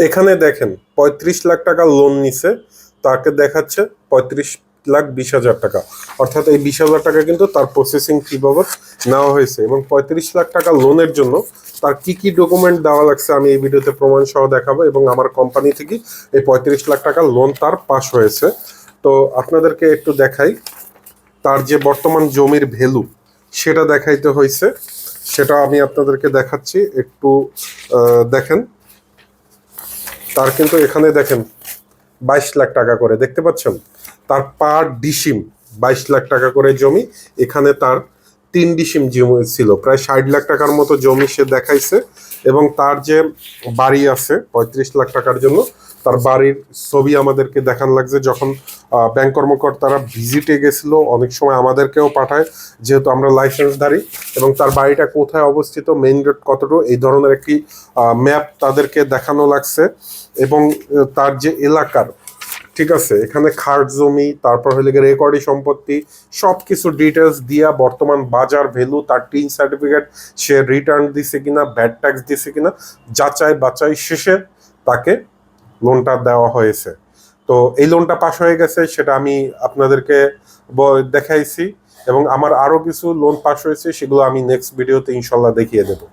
এখানে দেখেন 35 লাখ টাকা লোন নিছে, তাকে দেখাচ্ছে 35,20,000 টাকা, অর্থাৎ এই 20,000 টাকা কিন্তু তার প্রসেসিং ফি বাবদ নেওয়া হয়েছে। এবং 35 লাখ টাকা লোনের জন্য তার কি কি ডকুমেন্ট দেওয়া লাগছে আমি এই ভিডিওতে প্রমাণ সহ দেখাবো, এবং আমার কোম্পানি থেকে এই 35 লাখ টাকা লোন তার পাস হয়েছে। তো আপনাদেরকে একটু দেখাই, তার যে বর্তমান জমির ভ্যালু সেটা দেখাইতে হয়েছে, সেটা আমি আপনাদেরকে দেখাচ্ছি একটু। দেখেন, তার কিন্তু এখানে দেখেন 22 লাখ টাকা করে, দেখতে পাচ্ছেন তার পার ডিসিম 22 লাখ টাকা করে জমি। এখানে তার 3 ডিসিম জমি ছিল, প্রায় 60 লাখ টাকার মতো জমি সে দেখাইছে। এবং তার যে বাড়ি আছে 35 লাখ টাকার জন্য, তার বাড়ির ছবি আমাদেরকে দেখান লাগছে যখন ব্যাংক কর্মকর্তারা ভিজিটে গেছিল, অনেক সময় আমাদেরকেও পাঠায় যেহেতু আমরা লাইসেন্সধারী। এবং তার বাড়িটা কোথায় অবস্থিত, মেইন রোড কতটুকু, এই ধরনের একটি ম্যাপ তাদেরকে দেখানো লাগছে। এবং তার যে এলাকার, ঠিক আছে, এখানে খাস জমি, তারপর হলে রেকর্ডি সম্পত্তি, সবকিছু ডিটেলস দিয়া বর্তমান বাজার ভ্যালু, তার টিন সার্টিফিকেট, সে রিটার্ন দিছে কিনা, ভ্যাট ট্যাক্স দিছে কিনা, যাচাই বাচাই শেষে তাকে লোনটা দেওয়া হয়েছে। তো এই লোনটা পাস হয়ে গেছে, সেটা আমি আপনাদেরকে দেখাইছি। এবং আমার আরো কিছু লোন পাস হয়েছে, সেগুলো আমি নেক্সট ভিডিওতে ইনশাল্লাহ দেখিয়ে দেবো।